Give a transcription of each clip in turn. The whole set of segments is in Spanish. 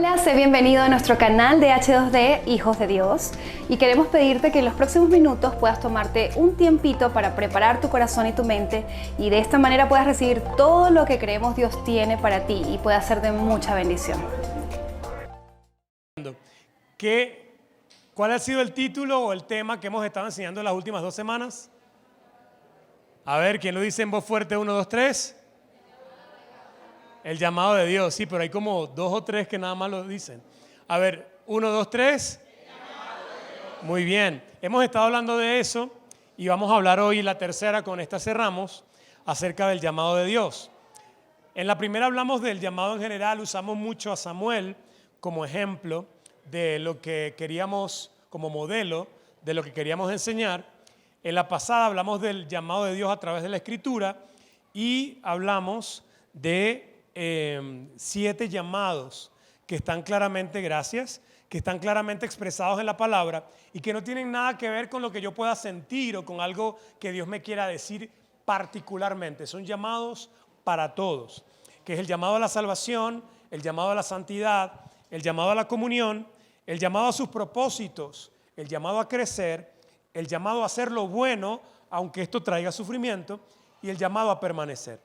Hola, sé bienvenido a nuestro canal de H2D Hijos de Dios y queremos pedirte que en los próximos minutos puedas tomarte un tiempito para preparar tu corazón y tu mente y de esta manera puedas recibir todo lo que creemos Dios tiene para ti y pueda ser de mucha bendición. ¿Cuál ha sido el título o el tema que hemos estado enseñando en las últimas 2 semanas? A ver, ¿quién lo dice en voz fuerte? 1, 2, 3. El llamado de Dios, sí, pero hay como 2 o 3 que nada más lo dicen. A ver, 1, 2, 3. Muy bien, hemos estado hablando de eso y vamos a hablar hoy la tercera, con esta cerramos, acerca del llamado de Dios. En la primera hablamos del llamado en general, usamos mucho a Samuel como ejemplo de lo que queríamos, como modelo de lo que queríamos enseñar. En la pasada hablamos del llamado de Dios a través de la Escritura y hablamos de 7 llamados que están claramente, que están claramente expresados en la palabra y que no tienen nada que ver con lo que yo pueda sentir o con algo que Dios me quiera decir particularmente. Son llamados para todos, que es el llamado a la salvación, el llamado a la santidad, el llamado a la comunión, el llamado a sus propósitos, el llamado a crecer, el llamado a hacer lo bueno, aunque esto traiga sufrimiento, y el llamado a permanecer.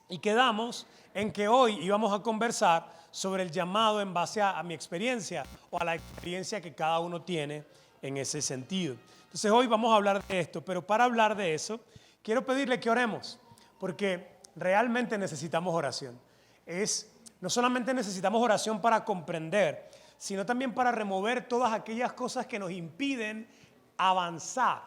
Y quedamos en que hoy íbamos a conversar sobre el llamado en base a mi experiencia o a la experiencia que cada uno tiene en ese sentido. Entonces hoy vamos a hablar de esto, pero para hablar de eso quiero pedirle que oremos, porque realmente necesitamos oración. No solamente necesitamos oración para comprender, sino también para remover todas aquellas cosas que nos impiden avanzar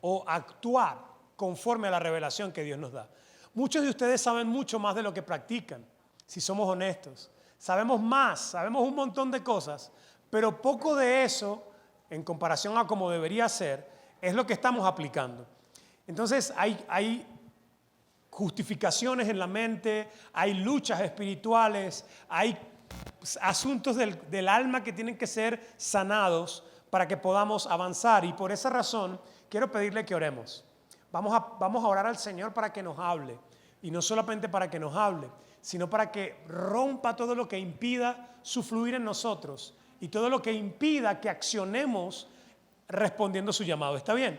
o actuar conforme a la revelación que Dios nos da. Muchos de ustedes saben mucho más de lo que practican, si somos honestos. Sabemos más, sabemos un montón de cosas, pero poco de eso, en comparación a como debería ser, es lo que estamos aplicando. Entonces hay justificaciones en la mente, hay luchas espirituales, hay asuntos del alma que tienen que ser sanados para que podamos avanzar. Y por esa razón quiero pedirle que oremos. Vamos a orar al Señor para que nos hable. Y no solamente para que nos hable, sino para que rompa todo lo que impida su fluir en nosotros y todo lo que impida que accionemos respondiendo a su llamado. ¿Está bien?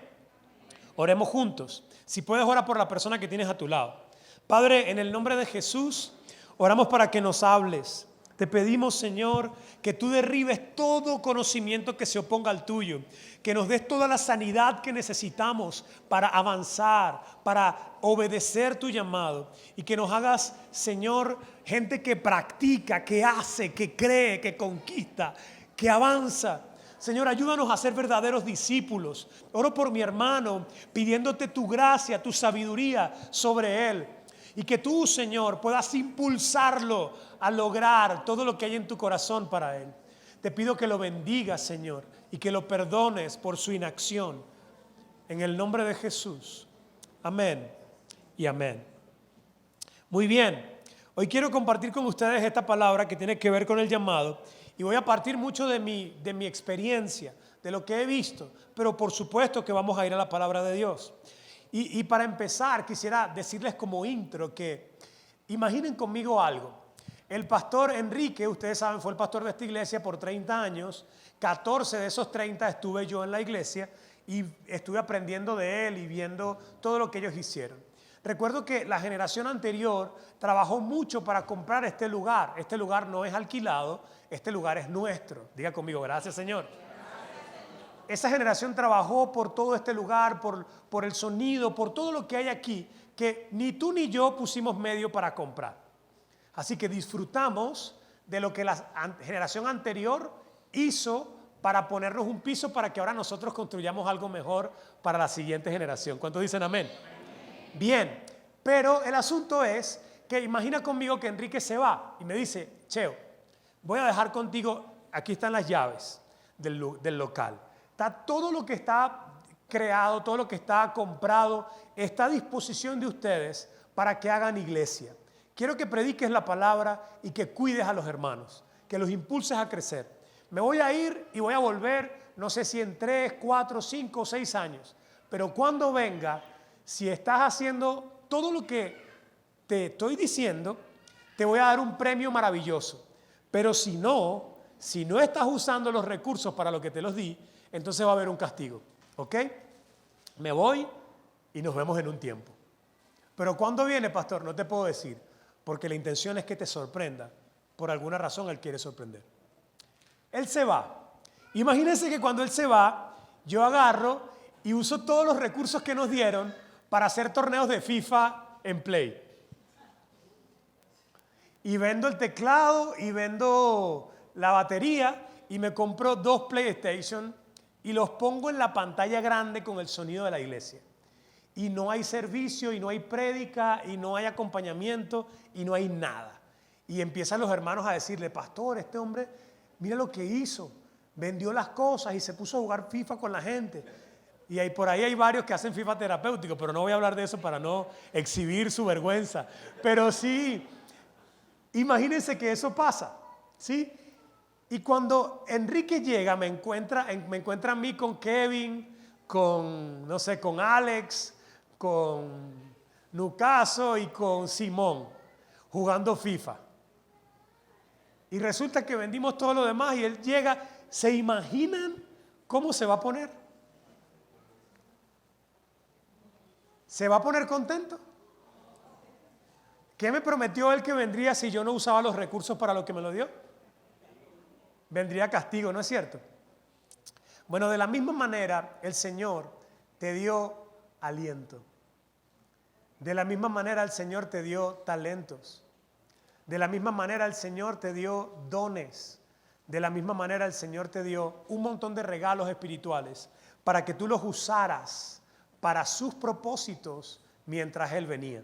Oremos juntos. Si puedes, ora por la persona que tienes a tu lado. Padre, en el nombre de Jesús, oramos para que nos hables. Te pedimos, Señor, que tú derribes todo conocimiento que se oponga al tuyo, que nos des toda la sanidad que necesitamos para avanzar, para obedecer tu llamado y que nos hagas, Señor, gente que practica, que hace, que cree, que conquista, que avanza. Señor, ayúdanos a ser verdaderos discípulos. Oro por mi hermano, pidiéndote tu gracia, tu sabiduría sobre él. Y que tú, Señor, puedas impulsarlo a lograr todo lo que hay en tu corazón para él. Te pido que lo bendigas, Señor, y que lo perdones por su inacción. En el nombre de Jesús. Amén y amén. Muy bien. Hoy quiero compartir con ustedes esta palabra que tiene que ver con el llamado. Y voy a partir mucho de mi experiencia, de lo que he visto. Pero por supuesto que vamos a ir a la palabra de Dios. Y para empezar, quisiera decirles como intro que imaginen conmigo algo. El pastor Enrique, ustedes saben, fue el pastor de esta iglesia por 30 años. 14 de esos 30 estuve yo en la iglesia y estuve aprendiendo de él y viendo todo lo que ellos hicieron. Recuerdo que la generación anterior trabajó mucho para comprar este lugar. Este lugar no es alquilado, este lugar es nuestro. Diga conmigo, gracias, Señor. Esa generación trabajó por todo este lugar, por el sonido, por todo lo que hay aquí, que ni tú ni yo pusimos medio para comprar. Así que disfrutamos de lo que la generación anterior hizo para ponernos un piso para que ahora nosotros construyamos algo mejor para la siguiente generación. ¿Cuántos dicen amén? Bien, pero el asunto es que imagina conmigo que Enrique se va y me dice, Cheo, voy a dejar contigo, aquí están las llaves del local. Todo lo que está creado, todo lo que está comprado, está a disposición de ustedes para que hagan iglesia. Quiero que prediques la palabra y que cuides a los hermanos, que los impulses a crecer. Me voy a ir y voy a volver, no sé si en 3, 4, 5 o 6 años, pero cuando venga, si estás haciendo todo lo que te estoy diciendo, te voy a dar un premio maravilloso. Pero si no estás usando los recursos para lo que te los di, entonces va a haber un castigo. ¿Ok? Me voy y nos vemos en un tiempo. Pero ¿cuándo viene, pastor? No te puedo decir, porque la intención es que te sorprenda. Por alguna razón Él quiere sorprender. Él se va. Imagínense que cuando Él se va, yo agarro y uso todos los recursos que nos dieron para hacer torneos de FIFA en Play. Y vendo el teclado y vendo la batería y me compro 2 PlayStation y los pongo en la pantalla grande con el sonido de la iglesia. Y no hay servicio, y no hay prédica, y no hay acompañamiento, y no hay nada. Y empiezan los hermanos a decirle, pastor, este hombre, mira lo que hizo. Vendió las cosas y se puso a jugar FIFA con la gente. Y por ahí hay varios que hacen FIFA terapéutico, pero no voy a hablar de eso para no exhibir su vergüenza. Pero sí, imagínense que eso pasa, ¿sí? Y cuando Enrique llega, me encuentra a mí con Kevin, con, no sé, con Alex, con Nucaso y con Simón, jugando FIFA. Y resulta que vendimos todo lo demás y él llega. ¿Se imaginan cómo se va a poner? ¿Se va a poner contento? ¿Qué me prometió él que vendría si yo no usaba los recursos para lo que me lo dio? Vendría castigo, ¿no es cierto? Bueno, de la misma manera el Señor te dio aliento. De la misma manera el Señor te dio talentos. De la misma manera el Señor te dio dones. De la misma manera el Señor te dio un montón de regalos espirituales para que tú los usaras para sus propósitos mientras Él venía.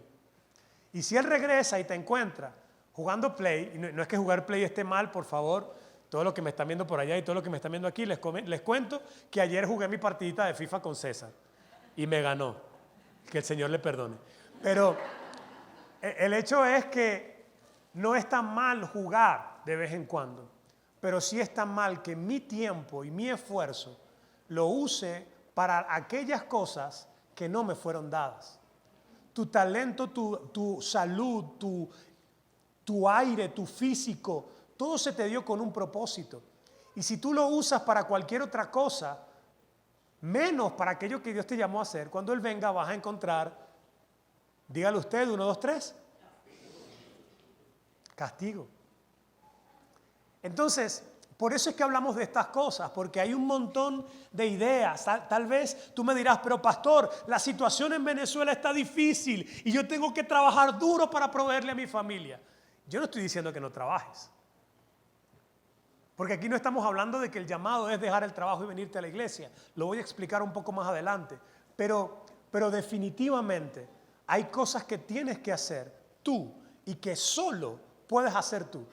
Y si Él regresa y te encuentra jugando Play, y no es que jugar Play esté mal, por favor, todo lo que me están viendo por allá y todo lo que me están viendo aquí, les cuento que ayer jugué mi partidita de FIFA con César y me ganó. Que el Señor le perdone. Pero el hecho es que no es tan mal jugar de vez en cuando, pero sí es tan mal que mi tiempo y mi esfuerzo lo use para aquellas cosas que no me fueron dadas. Tu talento, tu salud, tu aire, tu físico, todo se te dio con un propósito. Y si tú lo usas para cualquier otra cosa, menos para aquello que Dios te llamó a hacer, cuando Él venga vas a encontrar, dígalo usted, 1, 2, 3. Castigo. Entonces, por eso es que hablamos de estas cosas, porque hay un montón de ideas. Tal vez tú me dirás, pero pastor, la situación en Venezuela está difícil y yo tengo que trabajar duro para proveerle a mi familia. Yo no estoy diciendo que no trabajes. Porque aquí no estamos hablando de que el llamado es dejar el trabajo y venirte a la iglesia. Lo voy a explicar un poco más adelante. Pero definitivamente hay cosas que tienes que hacer tú y que solo puedes hacer tú.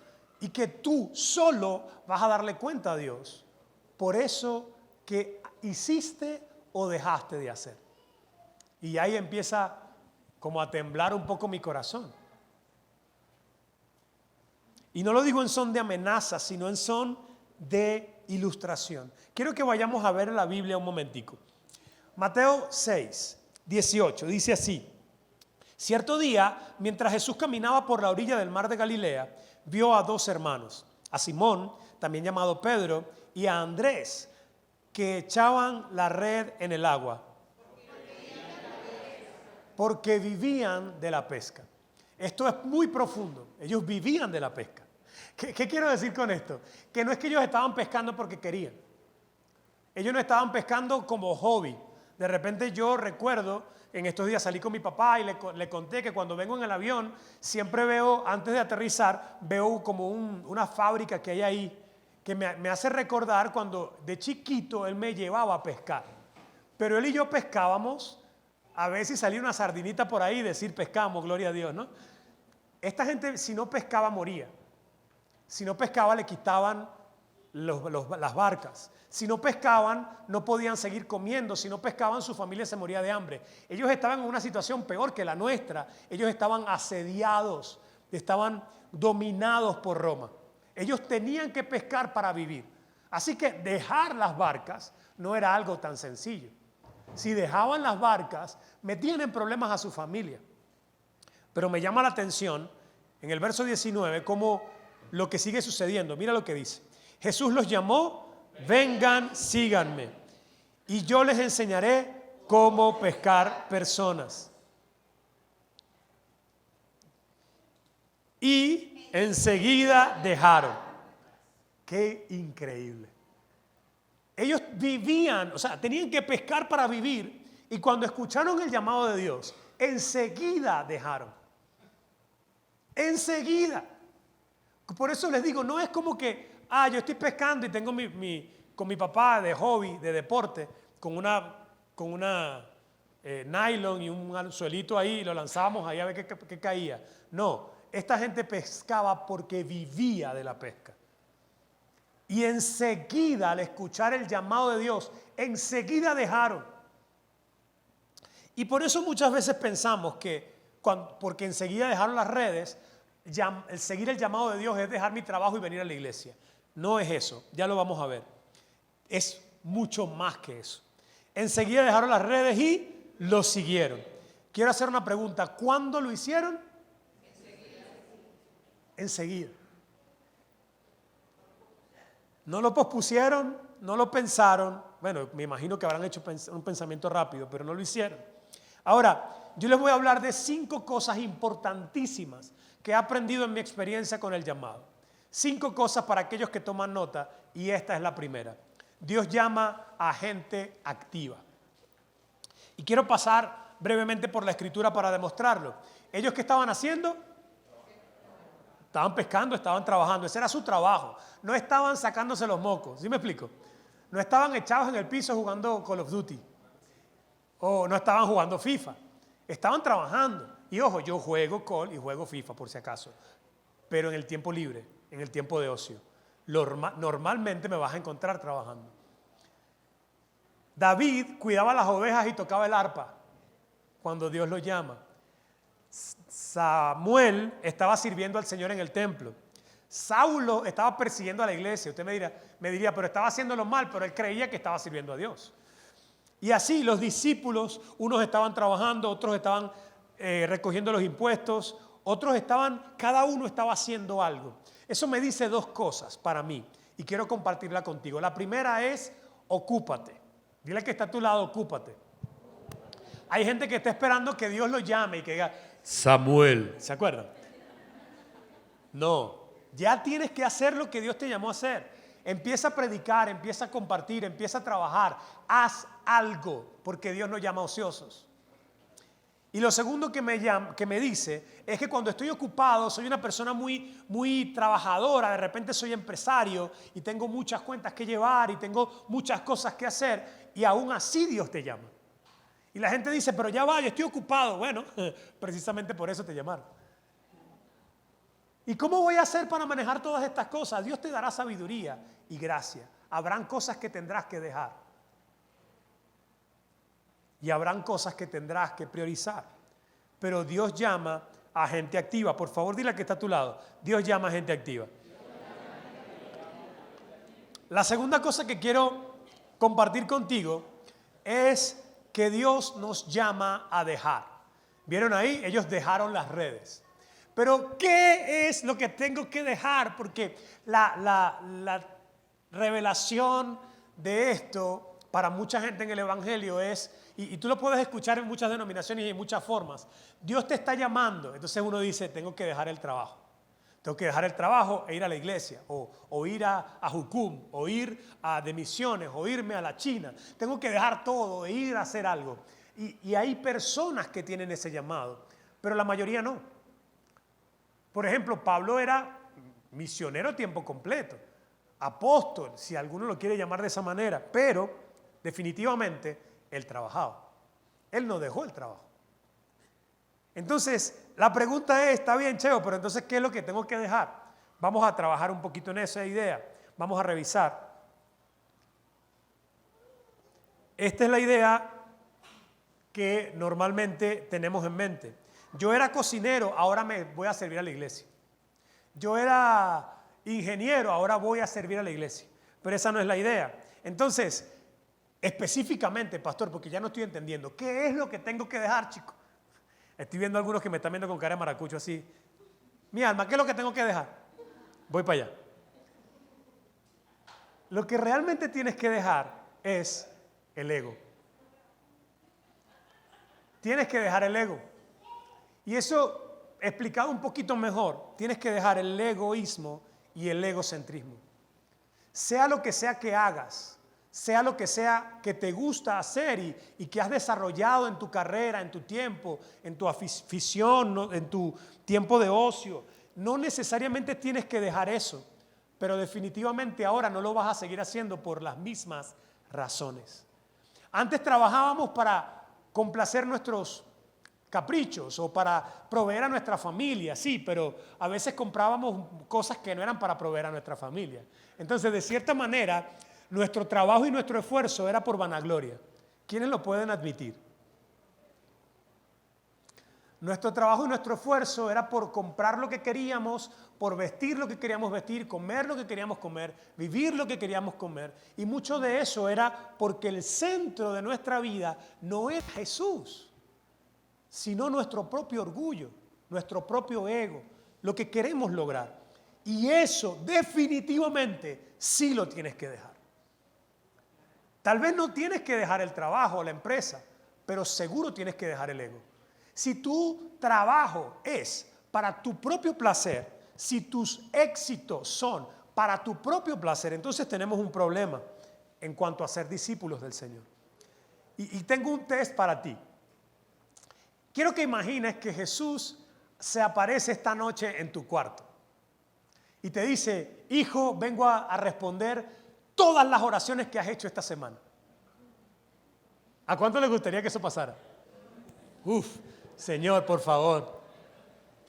Y que tú solo vas a darle cuenta a Dios por eso que hiciste o dejaste de hacer. Y ahí empieza como a temblar un poco mi corazón. Y no lo digo en son de amenaza, sino en son de ilustración. Quiero que vayamos a ver la Biblia un momentico. Mateo 6, 18, dice así. Cierto día, mientras Jesús caminaba por la orilla del mar de Galilea, vio a 2 hermanos, a Simón, también llamado Pedro, y a Andrés, que echaban la red en el agua, porque vivían de la pesca. Esto es muy profundo. Ellos vivían de la pesca. ¿Qué quiero decir con esto? Que no es que ellos estaban pescando porque querían. Ellos no estaban pescando como hobby. De repente yo recuerdo, en estos días salí con mi papá y le conté que cuando vengo en el avión, siempre veo, antes de aterrizar, veo como una fábrica que hay ahí, que me hace recordar cuando de chiquito él me llevaba a pescar. Pero él y yo pescábamos, a ver si salía una sardinita por ahí y decir pescamos, gloria a Dios, ¿no? Esta gente, si no pescaba, moría. Si no pescaba, le quitaban las barcas. Si no pescaban, no podían seguir comiendo. Si no pescaban, su familia se moría de hambre. Ellos estaban en una situación peor que la nuestra. Ellos estaban asediados, estaban dominados por Roma. Ellos tenían que pescar para vivir. Así que dejar las barcas no era algo tan sencillo. Si dejaban las barcas, metían en problemas a su familia. Pero me llama la atención, en el verso 19, cómo lo que sigue sucediendo. Mira lo que dice. Jesús los llamó, vengan, síganme. Y yo les enseñaré cómo pescar personas. Y enseguida dejaron. Qué increíble. Ellos vivían, o sea, tenían que pescar para vivir. Y cuando escucharon el llamado de Dios, enseguida dejaron. Enseguida. Por eso les digo, no es como que, yo estoy pescando y tengo con mi papá de hobby, de deporte, con una nylon y un anzuelito ahí, y lo lanzábamos ahí a ver qué caía. No, esta gente pescaba porque vivía de la pesca. Y enseguida, al escuchar el llamado de Dios, enseguida dejaron. Y por eso muchas veces pensamos que, porque enseguida dejaron las redes, el seguir el llamado de Dios es dejar mi trabajo y venir a la iglesia. No es eso, ya lo vamos a ver. Es mucho más que eso. Enseguida dejaron las redes y lo siguieron. Quiero hacer una pregunta. ¿Cuándo lo hicieron? Enseguida. No lo pospusieron, no lo pensaron. Bueno, me imagino que habrán hecho un pensamiento rápido, pero no lo hicieron. Ahora, yo les voy a hablar de 5 cosas importantísimas que he aprendido en mi experiencia con el llamado. 5 cosas para aquellos que toman nota, y esta es la primera. Dios llama a gente activa. Y quiero pasar brevemente por la escritura para demostrarlo. Ellos, ¿qué estaban haciendo? Estaban pescando, estaban trabajando. Ese era su trabajo. No estaban sacándose los mocos. ¿Sí me explico? No estaban echados en el piso jugando Call of Duty. O no estaban jugando FIFA. Estaban trabajando. Y ojo, yo juego Call y juego FIFA por si acaso. Pero en el tiempo libre, en el tiempo de ocio. Normalmente me vas a encontrar trabajando. David cuidaba las ovejas y tocaba el arpa cuando Dios lo llama. Samuel estaba sirviendo al Señor en el templo. Saulo estaba persiguiendo a la iglesia. Usted me diría, pero estaba haciéndolo mal, pero él creía que estaba sirviendo a Dios. Y así los discípulos, unos estaban trabajando, otros estaban recogiendo los impuestos, cada uno estaba haciendo algo. Eso me dice 2 cosas para mí y quiero compartirla contigo. La primera es, ocúpate. Dile al que está a tu lado, ocúpate. Hay gente que está esperando que Dios lo llame y que diga, Samuel, ¿se acuerdan? No, ya tienes que hacer lo que Dios te llamó a hacer. Empieza a predicar, empieza a compartir, empieza a trabajar. Haz algo, porque Dios no llama ociosos. Y lo segundo que me dice es que cuando estoy ocupado, soy una persona muy trabajadora, de repente soy empresario y tengo muchas cuentas que llevar y tengo muchas cosas que hacer, y aún así Dios te llama. Y la gente dice, pero ya va, yo estoy ocupado. Bueno, precisamente por eso te llamaron. ¿Y cómo voy a hacer para manejar todas estas cosas? Dios te dará sabiduría y gracia. Habrán cosas que tendrás que dejar. Y habrán cosas que tendrás que priorizar. Pero Dios llama a gente activa. Por favor, dile al que está a tu lado. Dios llama a gente activa. La segunda cosa que quiero compartir contigo es que Dios nos llama a dejar. ¿Vieron ahí? Ellos dejaron las redes. Pero ¿qué es lo que tengo que dejar? Porque la revelación de esto para mucha gente en el Evangelio es, y tú lo puedes escuchar en muchas denominaciones y en muchas formas, Dios te está llamando. Entonces uno dice, tengo que dejar el trabajo. Tengo que dejar el trabajo e ir a la iglesia, o ir a Jucum, o ir de misiones, o irme a la China. Tengo que dejar todo e ir a hacer algo. Y hay personas que tienen ese llamado, pero la mayoría no. Por ejemplo, Pablo era misionero a tiempo completo, apóstol, si alguno lo quiere llamar de esa manera, pero definitivamente él trabajaba. Él no dejó el trabajo. Entonces, la pregunta es, está bien, Cheo, pero entonces, ¿qué es lo que tengo que dejar? Vamos a trabajar un poquito en esa idea. Vamos a revisar. Esta es la idea que normalmente tenemos en mente. Yo era cocinero, ahora me voy a servir a la iglesia. Yo era ingeniero, ahora voy a servir a la iglesia. Pero esa no es la idea. Entonces, específicamente, pastor, porque ya no estoy entendiendo, ¿qué es lo que tengo que dejar, chicos? Estoy viendo algunos que me están viendo con cara de maracucho así. Mi alma, ¿qué es lo que tengo que dejar? Voy para allá. Lo que realmente tienes que dejar es el ego. Tienes que dejar el ego. Y eso, explicado un poquito mejor, tienes que dejar el egoísmo y el egocentrismo. Sea lo que sea que hagas, sea lo que sea que te gusta hacer y que has desarrollado en tu carrera, en tu tiempo, en tu afición, en tu tiempo de ocio, no necesariamente tienes que dejar eso, pero definitivamente ahora no lo vas a seguir haciendo por las mismas razones. Antes trabajábamos para complacer nuestros caprichos o para proveer a nuestra familia, sí, pero a veces comprábamos cosas que no eran para proveer a nuestra familia. Entonces, de cierta manera, nuestro trabajo y nuestro esfuerzo era por vanagloria. ¿Quiénes lo pueden admitir? Nuestro trabajo y nuestro esfuerzo era por comprar lo que queríamos, por vestir lo que queríamos vestir, comer lo que queríamos comer, vivir lo que queríamos comer. Y mucho de eso era porque el centro de nuestra vida no es Jesús, sino nuestro propio orgullo, nuestro propio ego, lo que queremos lograr. Y eso definitivamente sí lo tienes que dejar. Tal vez no tienes que dejar el trabajo o la empresa, pero seguro tienes que dejar el ego. Si tu trabajo es para tu propio placer, si tus éxitos son para tu propio placer, entonces tenemos un problema en cuanto a ser discípulos del Señor. Y tengo un test para ti. Quiero que imagines que Jesús se aparece esta noche en tu cuarto y te dice: hijo, vengo a responder todas las oraciones que has hecho esta semana. ¿A cuánto le gustaría que eso pasara? Uf, Señor, por favor,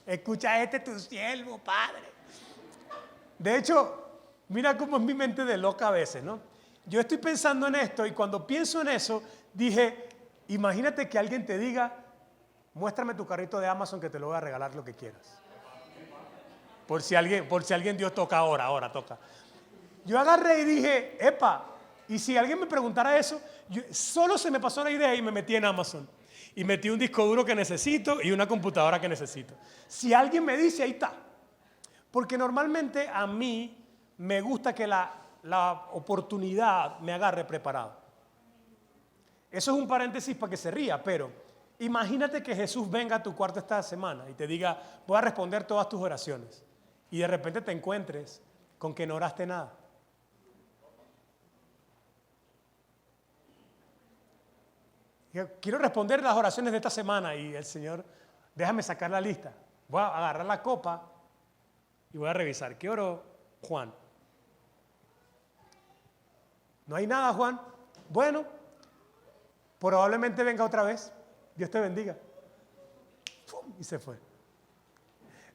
escucha a tu siervo, Padre. De hecho, mira cómo es mi mente de loca a veces, ¿no? Yo estoy pensando en esto y cuando pienso en eso, dije, imagínate que alguien te diga: muéstrame tu carrito de Amazon que te lo voy a regalar lo que quieras. Por si alguien Dios toca ahora toca. Yo agarré y dije, epa, y si alguien me preguntara eso, solo se me pasó la idea y me metí en Amazon. Y metí un disco duro que necesito y una computadora que necesito. Si alguien me dice, ahí está. Porque normalmente a mí me gusta que la oportunidad me agarre preparado. Eso es un paréntesis para que se ría, pero imagínate que Jesús venga a tu cuarto esta semana y te diga, voy a responder todas tus oraciones. Y de repente te encuentres con que no oraste nada. Quiero responder las oraciones de esta semana y el Señor, déjame sacar la lista. Voy a agarrar la copa y voy a revisar. ¿Qué oró Juan? ¿No hay nada, Juan? Bueno, probablemente venga otra vez. Dios te bendiga. Y se fue.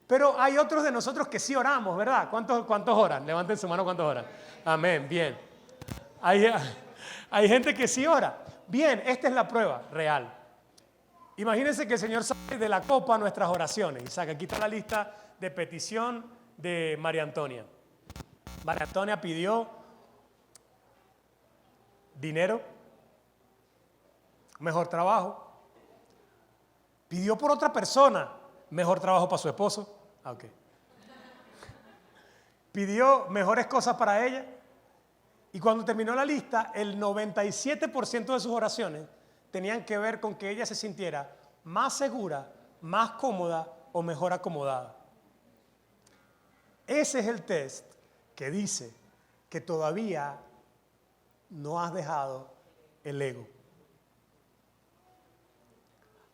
Pero hay otros de nosotros que sí oramos, ¿verdad? ¿Cuántos oran? Levanten su mano, ¿cuántos oran? Amén, bien. Hay gente que sí ora. Bien, esta es la prueba real. Imagínense que el Señor saque de la copa nuestras oraciones y saca, aquí está la lista de petición de María Antonia. María Antonia pidió dinero, mejor trabajo. Pidió por otra persona, mejor trabajo para su esposo. Ok. Pidió mejores cosas para ella. Y cuando terminó la lista, el 97% de sus oraciones tenían que ver con que ella se sintiera más segura, más cómoda o mejor acomodada. Ese es el test que dice que todavía no has dejado el ego.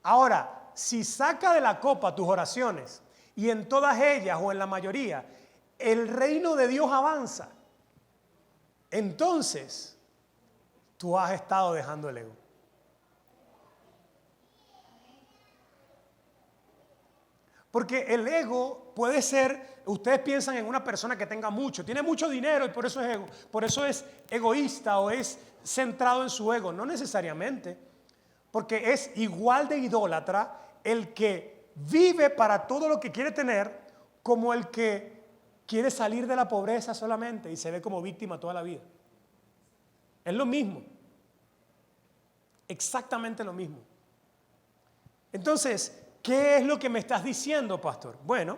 Ahora, si saca de la copa tus oraciones y en todas ellas o en la mayoría el reino de Dios avanza, entonces tú has estado dejando el ego. Porque el ego puede ser, ustedes piensan en una persona que tenga mucho, tiene mucho dinero y por eso es ego, por eso es egoísta o es centrado en su ego. No necesariamente, porque es igual de idólatra el que vive para todo lo que quiere tener como el que quiere salir de la pobreza solamente y se ve como víctima toda la vida. Es lo mismo. Exactamente lo mismo. Entonces, ¿qué es lo que me estás diciendo, pastor? Bueno,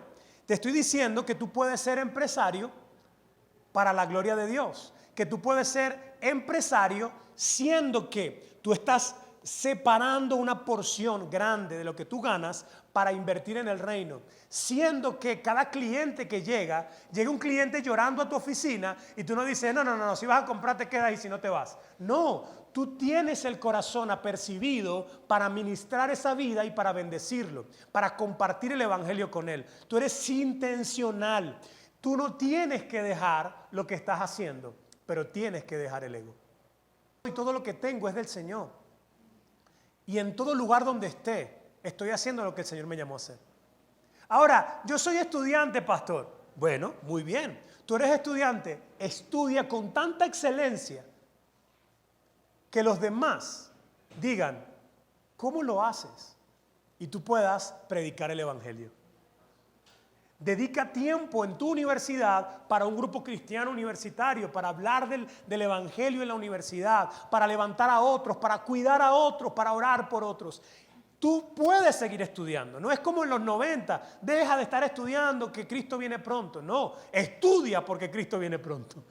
Te estoy diciendo que tú puedes ser empresario para la gloria de Dios. Que tú puedes ser empresario siendo que tú estás separando una porción grande de lo que tú ganas para invertir en el reino. Siendo que cada cliente que llega un cliente llorando a tu oficina y tú no dices, no, si vas a comprar te quedas y si no te vas. No, tú tienes el corazón apercibido para ministrar esa vida y para bendecirlo, para compartir el evangelio con él. Tú eres intencional. Tú no tienes que dejar lo que estás haciendo, pero tienes que dejar el ego. Y todo lo que tengo es del Señor. Y en todo lugar donde esté, estoy haciendo lo que el Señor me llamó a hacer. Ahora, yo soy estudiante, pastor. Bueno, muy bien. Tú eres estudiante, estudia con tanta excelencia que los demás digan, ¿cómo lo haces? Y tú puedas predicar el evangelio. Dedica tiempo en tu universidad para un grupo cristiano universitario, para hablar del evangelio en la universidad, para levantar a otros, para cuidar a otros, para orar por otros. Tú puedes seguir estudiando. No es como en los 90, deja de estar estudiando que Cristo viene pronto. No, estudia porque Cristo viene pronto.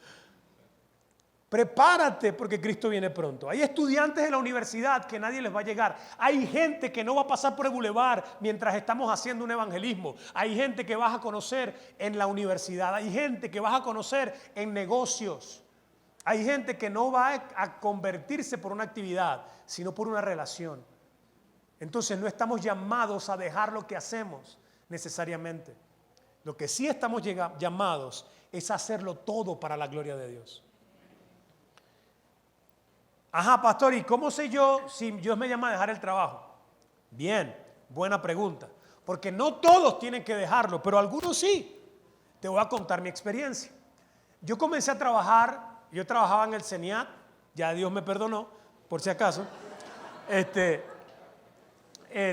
Prepárate porque Cristo viene pronto. Hay estudiantes en la universidad que nadie les va a llegar. Hay gente que no va a pasar por el bulevar mientras estamos haciendo un evangelismo. Hay gente que vas a conocer en la universidad. Hay gente que vas a conocer en negocios. Hay gente que no va a convertirse por una actividad, sino por una relación. Entonces no estamos llamados a dejar lo que hacemos necesariamente. Lo que sí estamos llamados es a hacerlo todo para la gloria de Dios. Ajá, pastor, ¿y cómo sé yo si Dios me llama a dejar el trabajo? Bien, buena pregunta. Porque no todos tienen que dejarlo, pero algunos sí. Te voy a contar mi experiencia. Yo comencé a trabajar, yo trabajaba en el CENIAT, ya Dios me perdonó, por si acaso.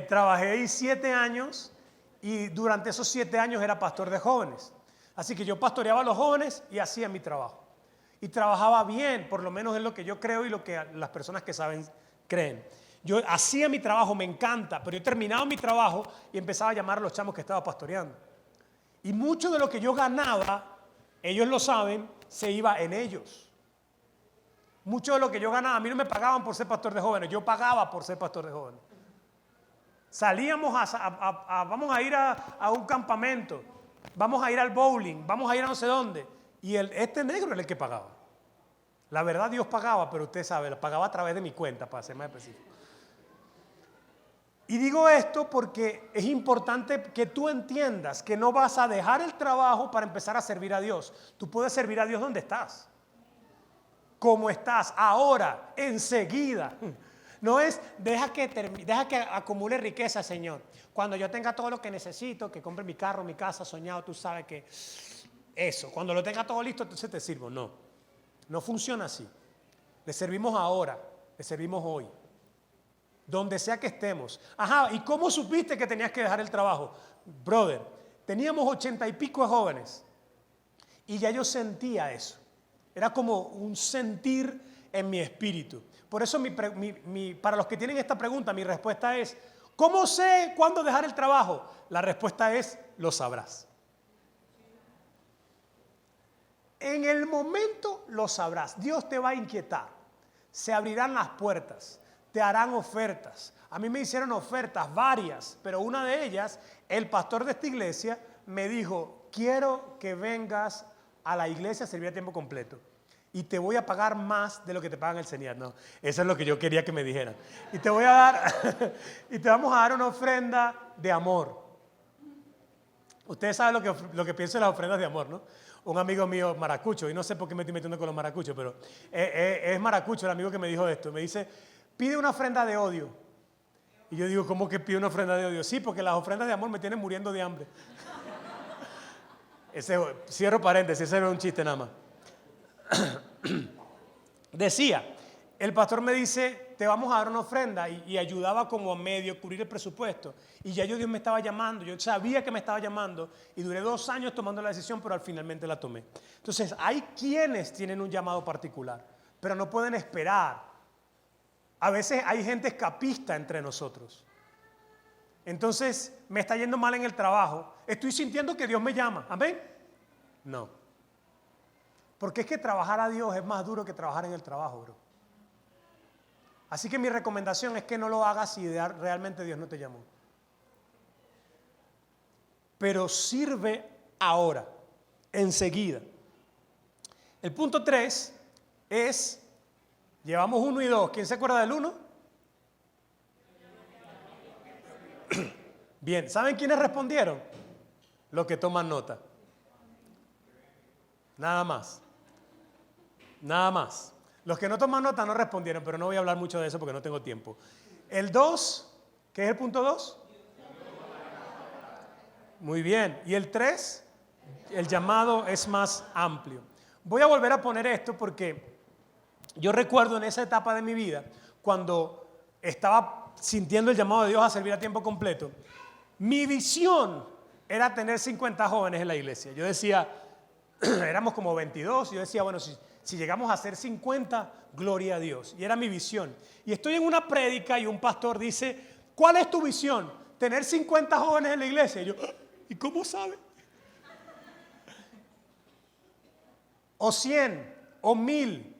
Trabajé ahí 7 años y durante esos 7 años era pastor de jóvenes. Así que yo pastoreaba a los jóvenes y hacía mi trabajo. Y trabajaba bien, por lo menos es lo que yo creo y lo que las personas que saben creen. Yo hacía mi trabajo, me encanta, pero yo terminaba mi trabajo y empezaba a llamar a los chamos que estaba pastoreando. Y mucho de lo que yo ganaba, ellos lo saben, se iba en ellos. Mucho de lo que yo ganaba, a mí no me pagaban por ser pastor de jóvenes, yo pagaba por ser pastor de jóvenes. Salíamos vamos a ir a un campamento, vamos a ir al bowling, vamos a ir a no sé dónde. Y este negro era el que pagaba. La verdad Dios pagaba, pero usted sabe, lo pagaba a través de mi cuenta, para ser más específico. Y digo esto porque es importante que tú entiendas que no vas a dejar el trabajo para empezar a servir a Dios. Tú puedes servir a Dios donde estás. Como estás, ahora, enseguida. No es, deja que acumule riqueza, Señor. Cuando yo tenga todo lo que necesito, que compre mi carro, mi casa, soñado, tú sabes que eso, cuando lo tenga todo listo, entonces te sirvo. No, no funciona así. Le servimos ahora, le servimos hoy. Donde sea que estemos. Ajá, ¿y cómo supiste que tenías que dejar el trabajo? Brother, teníamos 80 y pico de jóvenes y ya yo sentía eso. Era como un sentir en mi espíritu. Por eso para los que tienen esta pregunta, mi respuesta es, ¿cómo sé cuándo dejar el trabajo? La respuesta es, lo sabrás. En el momento lo sabrás. Dios te va a inquietar. Se abrirán las puertas. Te harán ofertas. A mí me hicieron ofertas varias, pero una de ellas, el pastor de esta iglesia me dijo, quiero que vengas a la iglesia a servir a tiempo completo y te voy a pagar más de lo que te pagan el CENIAT. No, eso es lo que yo quería que me dijeran. Y te voy a dar, y te vamos a dar una ofrenda de amor. Ustedes saben lo que pienso de las ofrendas de amor, ¿no? Un amigo mío, maracucho, y no sé por qué me estoy metiendo con los maracuchos, pero es maracucho el amigo que me dijo esto. Me dice, pide una ofrenda de odio. Y yo digo, ¿cómo que pide una ofrenda de odio? Sí, porque las ofrendas de amor me tienen muriendo de hambre. Cierro paréntesis, ese era un chiste nada más. Decía, el pastor me dice, te vamos a dar una ofrenda y ayudaba como a medio cubrir el presupuesto. Y ya Dios me estaba llamando, yo sabía que me estaba llamando y duré 2 años tomando la decisión, pero finalmente la tomé. Entonces, hay quienes tienen un llamado particular, pero no pueden esperar. A veces hay gente escapista entre nosotros. entonces me está yendo mal en el trabajo, estoy sintiendo que Dios me llama. ¿Amén? No. Porque es que trabajar a Dios es más duro que trabajar en el trabajo, bro. Así que mi recomendación es que no lo hagas si realmente Dios no te llamó. Pero sirve ahora, enseguida. El punto 3 es, llevamos 1 y 2. ¿Quién se acuerda del 1? Bien, ¿saben quiénes respondieron? Los que toman nota. Nada más. Nada más. Los que no toman nota no respondieron, pero no voy a hablar mucho de eso porque no tengo tiempo. El 2, ¿qué es el punto 2? Muy bien. Y el 3, el llamado es más amplio. Voy a volver a poner esto porque yo recuerdo en esa etapa de mi vida, cuando estaba sintiendo el llamado de Dios a servir a tiempo completo, mi visión era tener 50 jóvenes en la iglesia. Yo decía, éramos como 22, yo decía, bueno, si llegamos a ser 50, gloria a Dios. Y era mi visión. Y estoy en una prédica y un pastor dice, ¿cuál es tu visión? Tener 50 jóvenes en la iglesia. Y yo, ¿y cómo sabe? O 100, o 1000.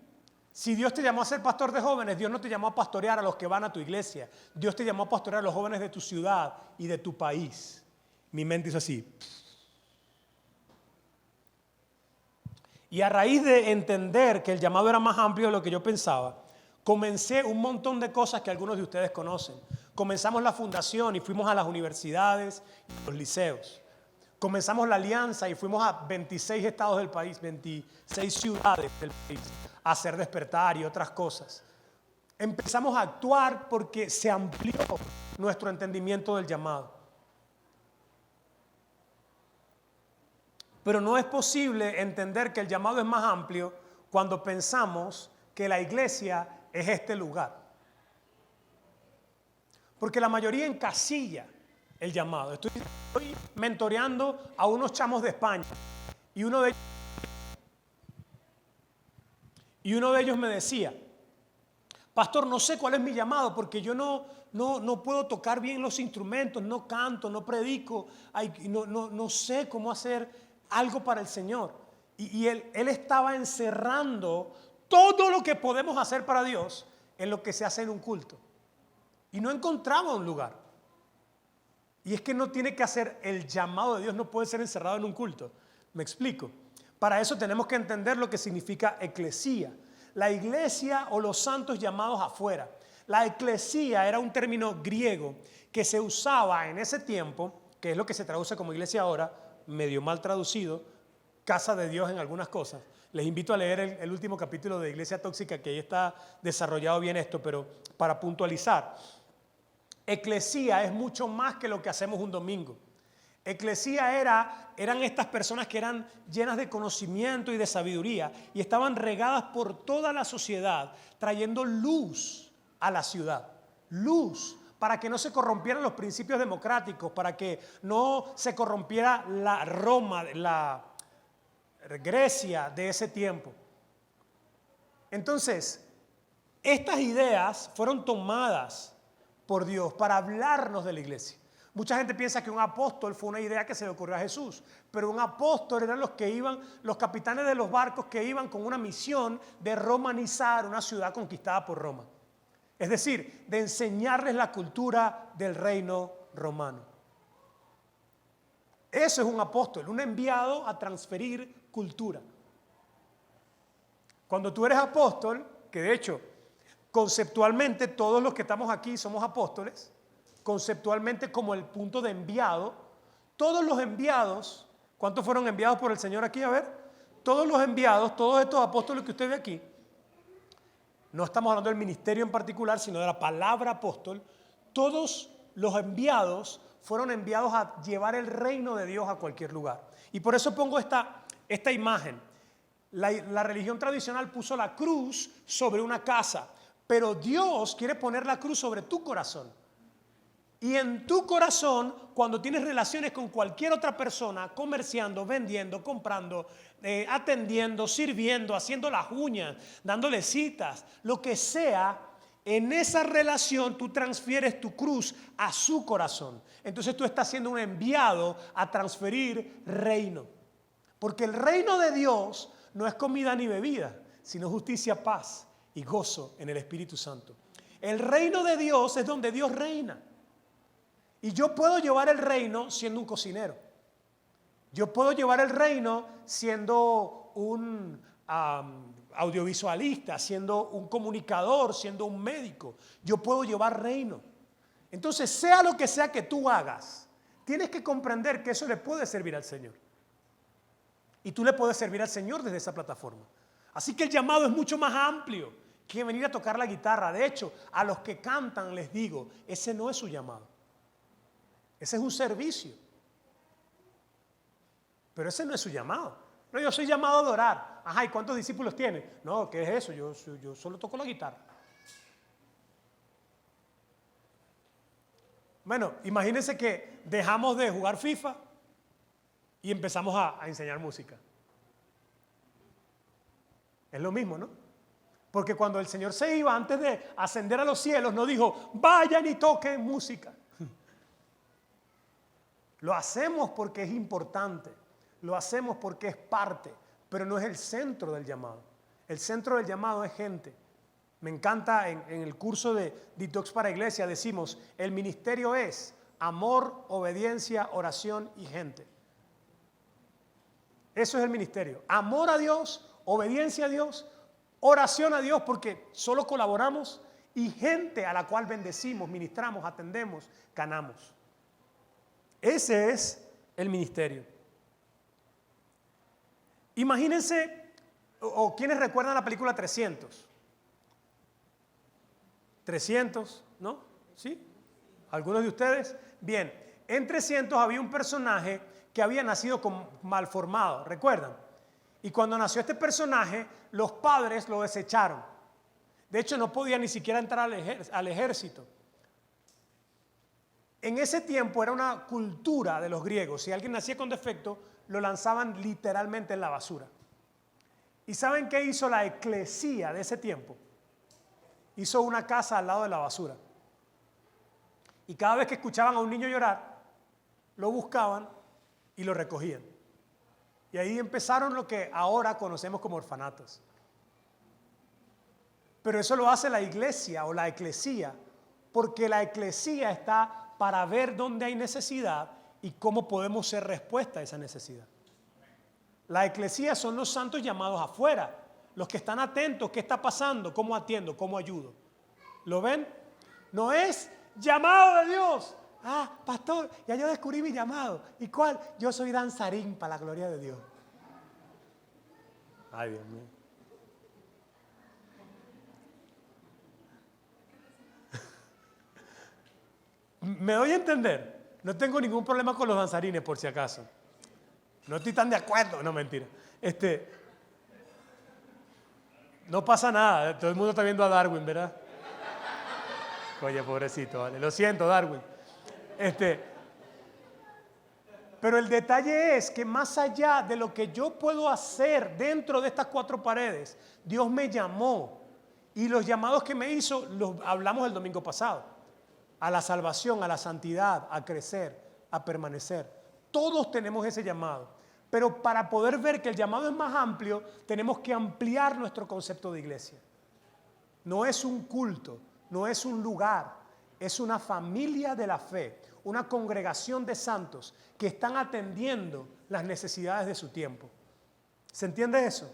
Si Dios te llamó a ser pastor de jóvenes, Dios no te llamó a pastorear a los que van a tu iglesia. Dios te llamó a pastorear a los jóvenes de tu ciudad y de tu país. Mi mente hizo así. Y a raíz de entender que el llamado era más amplio de lo que yo pensaba, comencé un montón de cosas que algunos de ustedes conocen. Comenzamos la fundación y fuimos a las universidades y los liceos. Comenzamos la alianza y fuimos a 26 estados del país, 26 ciudades del país, a hacer despertar y otras cosas. Empezamos a actuar porque se amplió nuestro entendimiento del llamado. Pero no es posible entender que el llamado es más amplio cuando pensamos que la iglesia es este lugar. Porque la mayoría encasilla el llamado. Estoy mentoreando a unos chamos de España y uno de ellos me decía, pastor, no sé cuál es mi llamado porque yo no puedo tocar bien los instrumentos, no canto, no predico, no sé cómo hacer algo para el Señor. Y él estaba encerrando todo lo que podemos hacer para Dios en lo que se hace en un culto. Y no encontraba un lugar. Y es que no tiene que hacer el llamado de Dios, no puede ser encerrado en un culto. ¿Me explico? Para eso tenemos que entender lo que significa eclesía. La iglesia o los santos llamados afuera. La eclesía era un término griego que se usaba en ese tiempo, que es lo que se traduce como iglesia ahora, medio mal traducido, casa de Dios en algunas cosas. Les invito a leer el último capítulo de Iglesia Tóxica, que ahí está desarrollado bien esto, pero para puntualizar. Eclesía es mucho más que lo que hacemos un domingo. Eclesía eran estas personas que eran llenas de conocimiento y de sabiduría y estaban regadas por toda la sociedad, trayendo luz a la ciudad. Luz para que no se corrompieran los principios democráticos, para que no se corrompiera la Roma, la Grecia de ese tiempo. Entonces, estas ideas fueron tomadas por Dios para hablarnos de la iglesia. Mucha gente piensa que un apóstol fue una idea que se le ocurrió a Jesús, pero un apóstol eran los que iban, los capitanes de los barcos que iban con una misión de romanizar una ciudad conquistada por Roma. Es decir, de enseñarles la cultura del reino romano. Eso es un apóstol, un enviado a transferir cultura. Cuando tú eres apóstol, que de hecho, conceptualmente todos los que estamos aquí somos apóstoles, conceptualmente como el punto de enviado, todos los enviados, ¿cuántos fueron enviados por el Señor aquí? A ver, todos los enviados, todos estos apóstoles que usted ve aquí, no estamos hablando del ministerio en particular, sino de la palabra apóstol, todos los enviados fueron enviados a llevar el reino de Dios a cualquier lugar. Y por eso pongo esta imagen. La religión tradicional puso la cruz sobre una casa, pero Dios quiere poner la cruz sobre tu corazón. Y en tu corazón, cuando tienes relaciones con cualquier otra persona, comerciando, vendiendo, comprando, atendiendo, sirviendo, haciendo las uñas, dándole citas, lo que sea, En esa relación tú transfieres tu cruz a su corazón. Entonces tú estás siendo un enviado a transferir reino. Porque el reino de Dios no es comida ni bebida, sino justicia, paz y gozo en el Espíritu Santo. El reino de Dios es donde Dios reina. Y yo puedo llevar el reino siendo un cocinero. Yo puedo llevar el reino siendo un audiovisualista, siendo un comunicador, siendo un médico. Yo puedo llevar reino. Entonces, sea lo que sea que tú hagas, tienes que comprender que eso le puede servir al Señor. Y tú le puedes servir al Señor desde esa plataforma. Así que el llamado es mucho más amplio que venir a tocar la guitarra. De hecho, a los que cantan les digo, ese no es su llamado. Ese es un servicio. Pero ese no es su llamado. No, yo soy llamado a adorar. Ajá, ¿y cuántos discípulos tiene? No, ¿qué es eso? Yo solo toco la guitarra. Bueno, imagínense que dejamos de jugar FIFA y empezamos a enseñar música. Es lo mismo, ¿no? Porque cuando el Señor se iba, antes de ascender a los cielos, no dijo, vayan y toquen música. Lo hacemos porque es importante. Lo hacemos porque es parte, pero no es el centro del llamado. El centro del llamado es gente. Me encanta en el curso de Detox para Iglesia, decimos, el ministerio es amor, obediencia, oración y gente. Eso es el ministerio. Amor a Dios, obediencia a Dios, oración a Dios, porque solo colaboramos, y gente a la cual bendecimos, ministramos, atendemos, ganamos. Ese es el ministerio. Imagínense, o quienes recuerdan la película 300. 300, ¿no? ¿Sí? ¿Algunos de ustedes? Bien, en 300 había un personaje que había nacido malformado, ¿recuerdan? Y cuando nació este personaje, los padres lo desecharon. De hecho, no podía ni siquiera entrar al ejército. En ese tiempo era una cultura de los griegos. Si alguien nacía con defecto, lo lanzaban literalmente en la basura. ¿Y saben qué hizo la eclesía de ese tiempo? Hizo una casa al lado de la basura. Y cada vez que escuchaban a un niño llorar, lo buscaban y lo recogían. Y ahí empezaron lo que ahora conocemos como orfanatos. Pero eso lo hace la iglesia o la eclesía, porque la eclesía está para ver dónde hay necesidad y cómo podemos ser respuesta a esa necesidad. La eclesía son los santos llamados afuera, los que están atentos, qué está pasando, cómo atiendo, cómo ayudo. ¿Lo ven? No es llamado de Dios. Ah, pastor, ya yo descubrí mi llamado. ¿Y cuál? Yo soy danzarín para la gloria de Dios. Ay, Dios mío. ¿Me doy a entender? No tengo ningún problema con los danzarines, por si acaso. No estoy tan de acuerdo. No, mentira. No pasa nada. Todo el mundo está viendo a Darwin, ¿verdad? Oye, pobrecito, vale. Lo siento, Darwin. Pero el detalle es que más allá de lo que yo puedo hacer dentro de estas cuatro paredes, Dios me llamó. Y los llamados que me hizo, los hablamos el domingo pasado. A la salvación, a la santidad, a crecer, a permanecer. Todos tenemos ese llamado. Pero para poder ver que el llamado es más amplio, tenemos que ampliar nuestro concepto de iglesia. No es un culto, no es un lugar, es una familia de la fe, una congregación de santos que están atendiendo las necesidades de su tiempo. ¿Se entiende eso?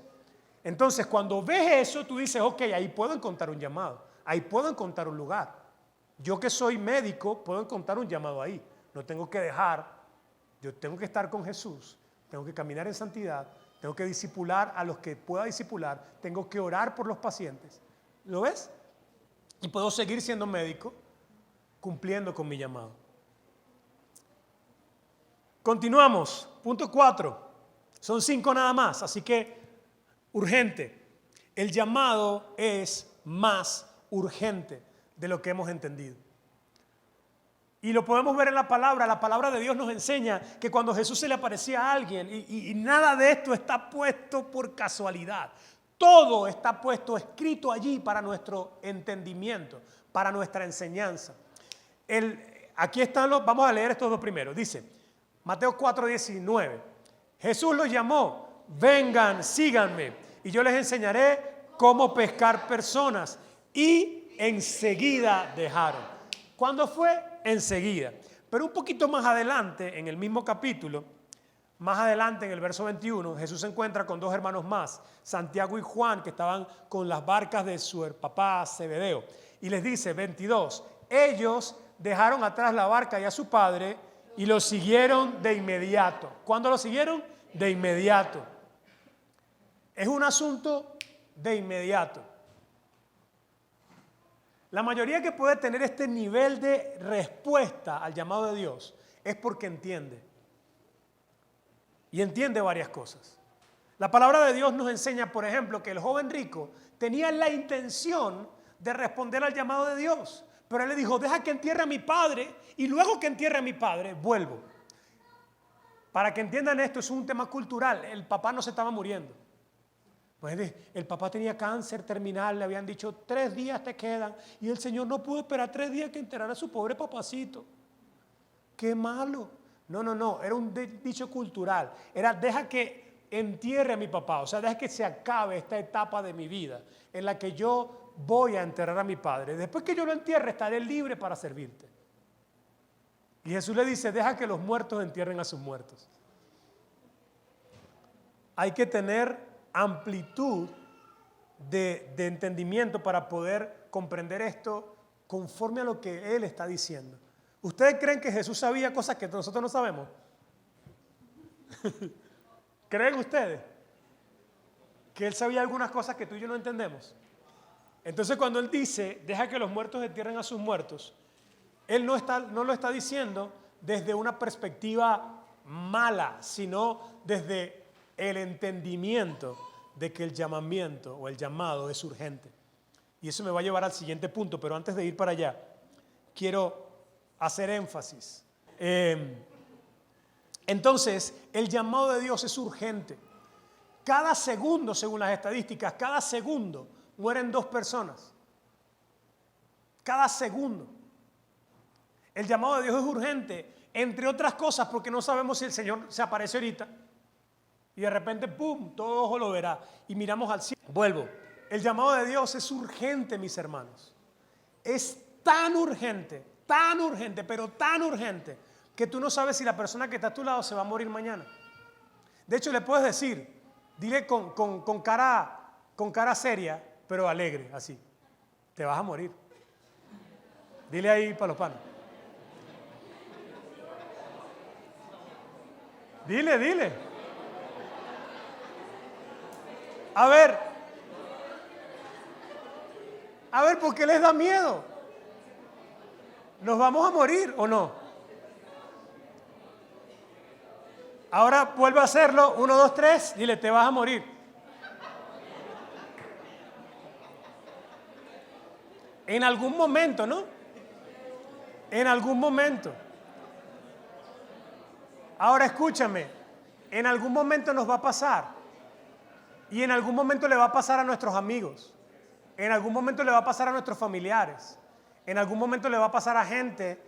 Entonces, cuando ves eso, tú dices, ok, ahí puedo encontrar un llamado, ahí puedo encontrar un lugar. Yo que soy médico, puedo encontrar un llamado ahí. No tengo que yo tengo que estar con Jesús, tengo que caminar en santidad, tengo que discipular a los que pueda discipular, tengo que orar por los pacientes. ¿Lo ves? Y puedo seguir siendo médico, cumpliendo con mi llamado. Continuamos. Punto 4. Son 5 nada más, así que urgente. El llamado es más urgente de lo que hemos entendido. Y lo podemos ver en la palabra de Dios nos enseña que cuando Jesús se le aparecía a alguien, y nada de esto está puesto por casualidad. todo está puesto, escrito allí para nuestro entendimiento, para nuestra enseñanza. Aquí están vamos a leer estos dos primeros. Dice, Mateo 4:19, Jesús los llamó, vengan, síganme, y yo les enseñaré cómo pescar personas. Y enseguida dejaron. ¿Cuándo fue? Enseguida. Pero un poquito más adelante, en el mismo capítulo, más adelante en el verso 21, Jesús se encuentra con dos hermanos más, Santiago y Juan, que estaban con las barcas de su papá Zebedeo. Y les dice, 22, ellos dejaron atrás la barca y a su padre y lo siguieron de inmediato. ¿Cuándo lo siguieron? De inmediato. Es un asunto de inmediato. La mayoría que puede tener este nivel de respuesta al llamado de Dios es porque entiende. Y entiende varias cosas. La palabra de Dios nos enseña, por ejemplo, que el joven rico tenía la intención de responder al llamado de Dios. Pero él le dijo, deja que entierre a mi padre y luego que entierre a mi padre, vuelvo. Para que entiendan esto, es un tema cultural. El papá no se estaba muriendo. Pues el papá tenía cáncer terminal, le habían dicho 3 días te quedan. Y el Señor no pudo esperar 3 días que enterrara a su pobre papacito. ¡Qué malo! No, era un dicho cultural. Era deja que entierre a mi papá, o sea, deja que se acabe esta etapa de mi vida en la que yo voy a enterrar a mi padre. Después que yo lo entierre, estaré libre para servirte. Y Jesús le dice, deja que los muertos entierren a sus muertos. Hay que tener amplitud de entendimiento para poder comprender esto conforme a lo que Él está diciendo. ¿Ustedes creen que Jesús sabía cosas que nosotros no sabemos? ¿Creen ustedes que Él sabía algunas cosas que tú y yo no entendemos? Entonces cuando Él dice, deja que los muertos entierren a sus muertos, Él no lo está diciendo desde una perspectiva mala, sino desde el entendimiento de que el llamamiento o el llamado es urgente. Y eso me va a llevar al siguiente punto, pero antes de ir para allá, quiero hacer énfasis. Entonces, el llamado de Dios es urgente. Cada segundo, según las estadísticas, cada segundo mueren 2 personas. Cada segundo. El llamado de Dios es urgente, entre otras cosas, porque no sabemos si el Señor se aparece ahorita y de repente, ¡pum!, todo ojo lo verá y miramos al cielo. Vuelvo. El llamado de Dios es urgente, mis hermanos. Es tan urgente, pero tan urgente, que tú no sabes si la persona que está a tu lado se va a morir mañana. De hecho, le puedes decir, dile con cara seria, pero alegre, así, te vas a morir. Dile ahí para los panos. Dile. A ver, ¿por qué les da miedo? ¿Nos vamos a morir o no? Ahora vuelve a hacerlo. 1, 2, 3. Dile, te vas a morir. En algún momento, ¿no? En algún momento. Ahora escúchame. En algún momento nos va a pasar. Y en algún momento le va a pasar a nuestros amigos. En algún momento le va a pasar a nuestros familiares. En algún momento le va a pasar a gente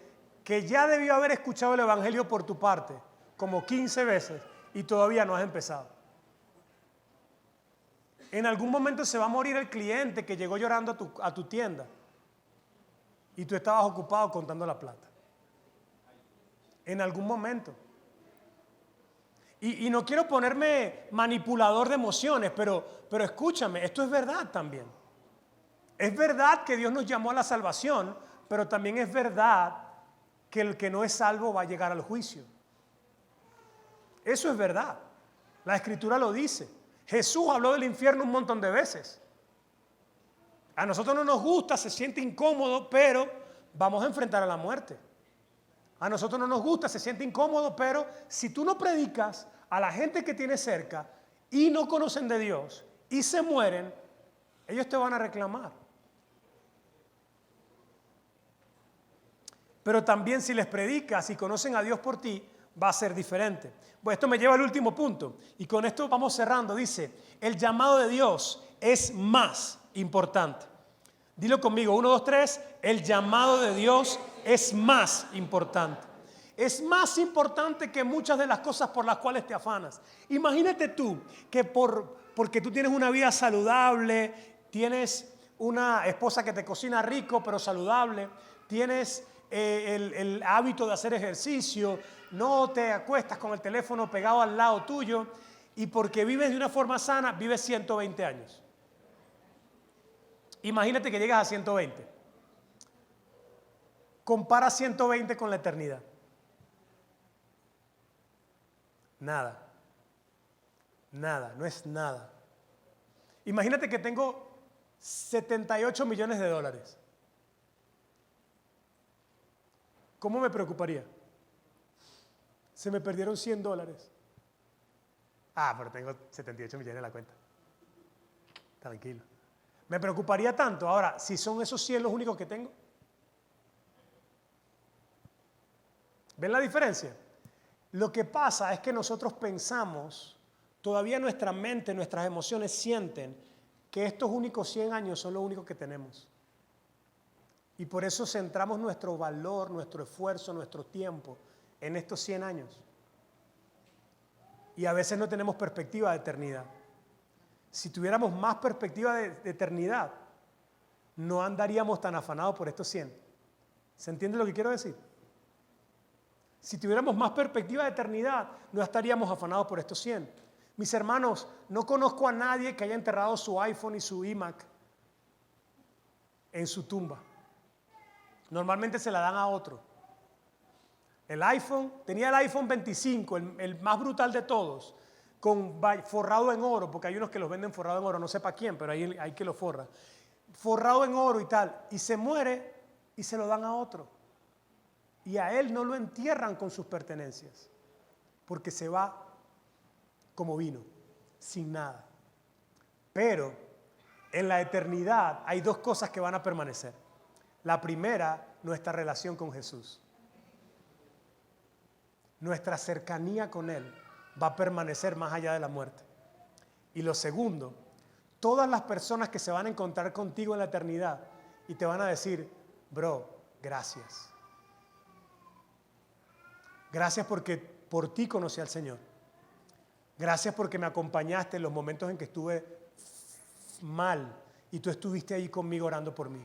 que ya debió haber escuchado el evangelio por tu parte, como 15 veces, y todavía no has empezado. En algún momento se va a morir el cliente que llegó llorando a tu tienda y tú estabas ocupado contando la plata. En algún momento. Y no quiero ponerme manipulador de emociones, pero escúchame, esto es verdad también. Es verdad que Dios nos llamó a la salvación, pero también es verdad que el que no es salvo va a llegar al juicio. Eso es verdad. La Escritura lo dice. Jesús habló del infierno un montón de veces. A nosotros no nos gusta, se siente incómodo, pero vamos a enfrentar a la muerte. A nosotros no nos gusta, se siente incómodo, pero si tú no predicas a la gente que tienes cerca y no conocen de Dios y se mueren, ellos te van a reclamar. Pero también si les predicas y conocen a Dios por ti, va a ser diferente. Bueno, esto me lleva al último punto y con esto vamos cerrando. Dice, el llamado de Dios es más importante. Dilo conmigo, 1, 2, 3, el llamado de Dios es más importante. Es más importante que muchas de las cosas por las cuales te afanas. Imagínate tú que porque tú tienes una vida saludable, tienes una esposa que te cocina rico pero saludable, tienes el hábito de hacer ejercicio, no te acuestas con el teléfono pegado al lado tuyo y porque vives de una forma sana, vives 120 años. Imagínate que llegas a 120. Compara 120 con la eternidad. Nada. Nada, no es nada. Imagínate que tengo 78 millones de dólares. ¿Cómo me preocuparía? Se me perdieron 100 dólares. Pero tengo 78 millones en la cuenta. Tranquilo. ¿Me preocuparía tanto? Ahora, si son esos 100 los únicos que tengo. ¿Ven la diferencia? Lo que pasa es que nosotros pensamos, todavía nuestra mente, nuestras emociones sienten que estos únicos 100 años son lo único que tenemos. Y por eso centramos nuestro valor, nuestro esfuerzo, nuestro tiempo en estos 100 años. Y a veces no tenemos perspectiva de eternidad. Si tuviéramos más perspectiva de eternidad, no andaríamos tan afanados por estos 100. ¿Se entiende lo que quiero decir? Si tuviéramos más perspectiva de eternidad, no estaríamos afanados por estos 100. Mis hermanos, no conozco a nadie que haya enterrado su iPhone y su iMac en su tumba. Normalmente se la dan a otro. Tenía el iPhone 25, el más brutal de todos, forrado en oro, porque hay unos que los venden forrado en oro, no sé para quién, pero hay que lo forra. Forrado en oro y tal, y se muere y se lo dan a otro. Y a él no lo entierran con sus pertenencias, porque se va como vino, sin nada. Pero en la eternidad hay dos cosas que van a permanecer. La primera, nuestra relación con Jesús. Nuestra cercanía con Él va a permanecer más allá de la muerte. Y lo segundo, todas las personas que se van a encontrar contigo en la eternidad y te van a decir, bro, gracias. Gracias porque por ti conocí al Señor. Gracias porque me acompañaste en los momentos en que estuve mal y tú estuviste ahí conmigo orando por mí.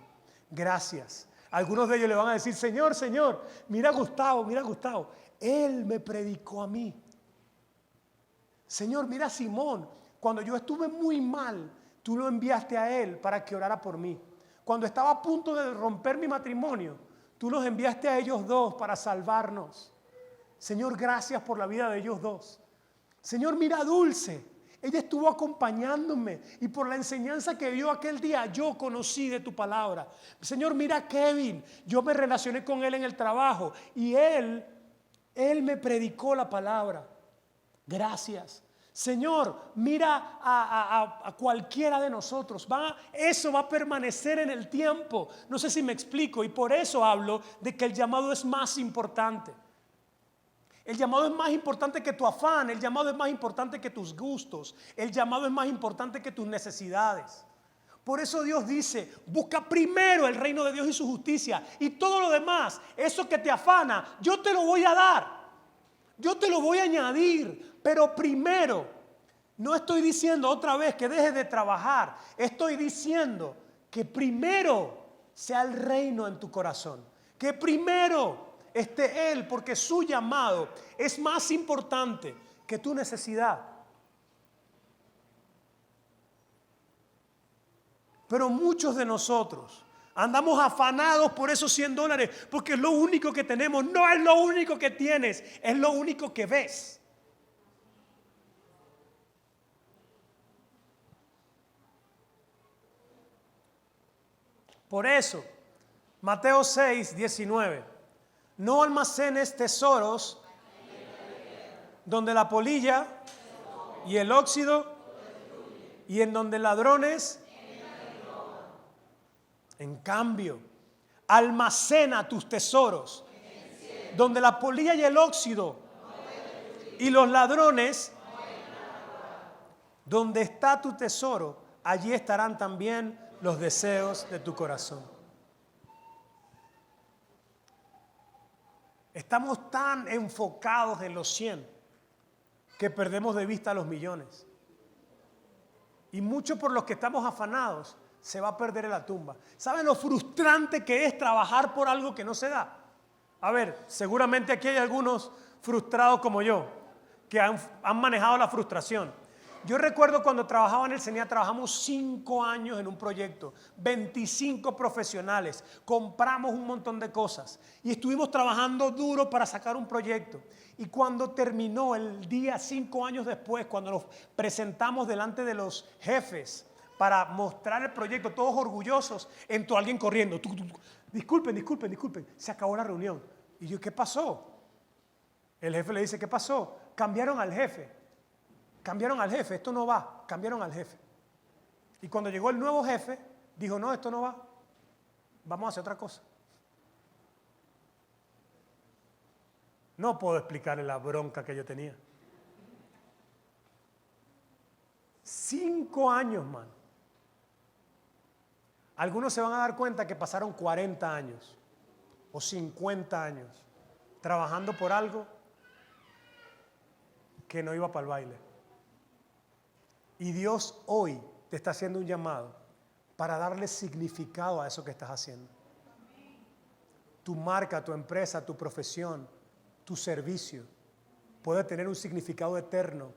Gracias. Algunos de ellos le van a decir, Señor, Señor, mira a Gustavo. Él me predicó a mí. Señor, mira a Simón. Cuando yo estuve muy mal, tú lo enviaste a él para que orara por mí. Cuando estaba a punto de romper mi matrimonio, tú los enviaste a ellos dos para salvarnos. Señor, gracias por la vida de ellos dos. Señor, mira a Dulce. Ella estuvo acompañándome y por la enseñanza que dio aquel día yo conocí de tu palabra. Señor, mira a Kevin. Yo me relacioné con él en el trabajo y él me predicó la palabra. Gracias. Señor, mira a cualquiera de nosotros. Eso va a permanecer en el tiempo. No sé si me explico y por eso hablo de que el llamado es más importante. El llamado es más importante que tu afán, el llamado es más importante que tus gustos, el llamado es más importante que tus necesidades. Por eso Dios dice, busca primero el reino de Dios y su justicia y todo lo demás, eso que te afana, yo te lo voy a dar, yo te lo voy a añadir, pero primero, no estoy diciendo otra vez que dejes de trabajar, estoy diciendo que primero sea el reino en tu corazón, que primero esté Él, porque su llamado es más importante que tu necesidad. Pero muchos de nosotros andamos afanados por esos 100 dólares porque es lo único que tenemos. No es lo único que tienes, es lo único que ves. Por eso, Mateo 6, 19. No almacenes tesoros donde la polilla y el óxido y en donde ladrones. En cambio, almacena tus tesoros donde la polilla y el óxido y los ladrones. Donde está tu tesoro, allí estarán también los deseos de tu corazón. Estamos tan enfocados en los 100 que perdemos de vista los millones. Y mucho por los que estamos afanados se va a perder en la tumba. ¿Saben lo frustrante que es trabajar por algo que no se da? A ver, seguramente aquí hay algunos frustrados como yo, que han manejado la frustración. Yo recuerdo cuando trabajaba en el CENIA, trabajamos 5 años en un proyecto, 25 profesionales, compramos un montón de cosas y estuvimos trabajando duro para sacar un proyecto. Y cuando terminó el día, 5 años después, cuando nos presentamos delante de los jefes para mostrar el proyecto, todos orgullosos, entró alguien corriendo. Disculpen, se acabó la reunión. Y yo, ¿qué pasó? El jefe le dice, ¿qué pasó? Cambiaron al jefe, esto no va, cambiaron al jefe. Y cuando llegó el nuevo jefe, dijo, no, esto no va, vamos a hacer otra cosa. No puedo explicarle la bronca que yo tenía. 5 años, man. Algunos se van a dar cuenta que pasaron 40 años o 50 años trabajando por algo que no iba para el baile. Y Dios hoy te está haciendo un llamado para darle significado a eso que estás haciendo. Tu marca, tu empresa, tu profesión, tu servicio puede tener un significado eterno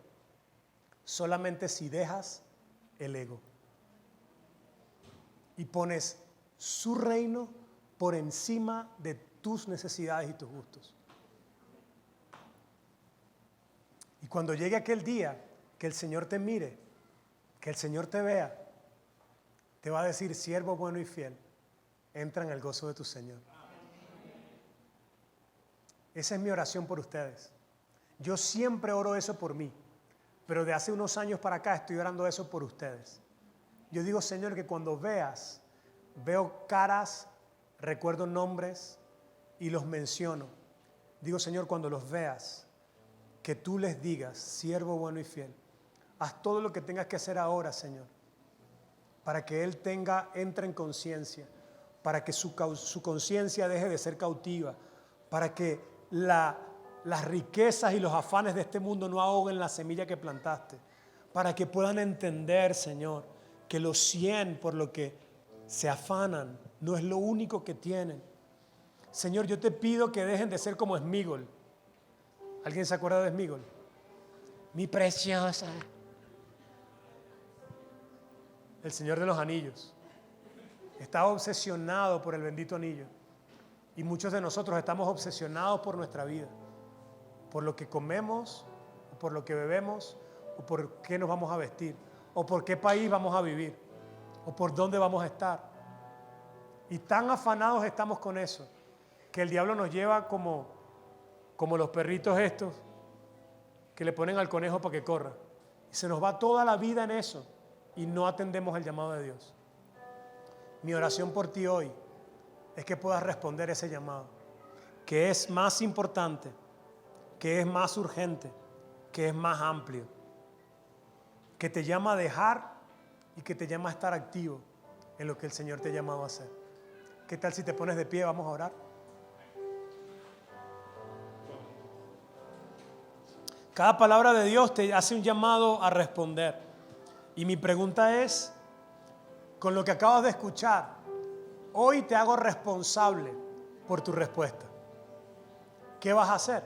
solamente si dejas el ego y pones su reino por encima de tus necesidades y tus gustos. Y cuando llegue aquel día que el Señor te mire, que el Señor te vea, te va a decir, siervo bueno y fiel, entra en el gozo de tu Señor. Esa es mi oración por ustedes. Yo siempre oro eso por mí, pero de hace unos años para acá estoy orando eso por ustedes. Yo digo, Señor, que cuando veo caras, recuerdo nombres y los menciono. Digo, Señor, cuando los veas, que tú les digas, siervo bueno y fiel, haz todo lo que tengas que hacer ahora, Señor, para que Él entre en conciencia, para que su conciencia deje de ser cautiva, para que las riquezas y los afanes de este mundo no ahoguen la semilla que plantaste, para que puedan entender, Señor, que los 100 por lo que se afanan no es lo único que tienen. Señor, yo te pido que dejen de ser como Esmígol. ¿Alguien se acuerda de Esmígol? Mi preciosa. El Señor de los Anillos. Estaba obsesionado por el bendito anillo. Y muchos de nosotros estamos obsesionados por nuestra vida. Por lo que comemos, o por lo que bebemos, o por qué nos vamos a vestir, o por qué país vamos a vivir, o por dónde vamos a estar. Y tan afanados estamos con eso, que el diablo nos lleva como los perritos estos que le ponen al conejo para que corra. Y se nos va toda la vida en eso y no atendemos el llamado de Dios. Mi oración por ti hoy es que puedas responder ese llamado, que es más importante, que es más urgente, que es más amplio, que te llama a dejar y que te llama a estar activo en lo que el Señor te ha llamado a hacer. ¿Qué tal si te pones de pie? Vamos a orar. Cada palabra de Dios te hace un llamado a responder. Y mi pregunta es, con lo que acabas de escuchar, hoy te hago responsable por tu respuesta. ¿Qué vas a hacer?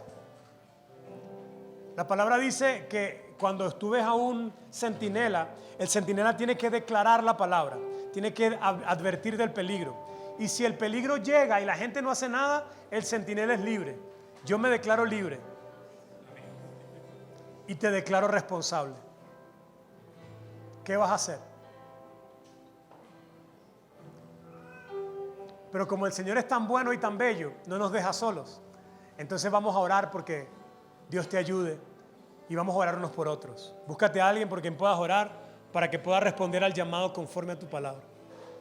La palabra dice que cuando tú ves a un centinela, el centinela tiene que declarar la palabra, tiene que advertir del peligro. Y si el peligro llega y la gente no hace nada, el centinela es libre. Yo me declaro libre y te declaro responsable. ¿Qué vas a hacer? Pero como el Señor es tan bueno y tan bello, no nos deja solos. Entonces vamos a orar porque Dios te ayude y vamos a orar unos por otros. Búscate a alguien por quien puedas orar para que pueda responder al llamado conforme a tu palabra.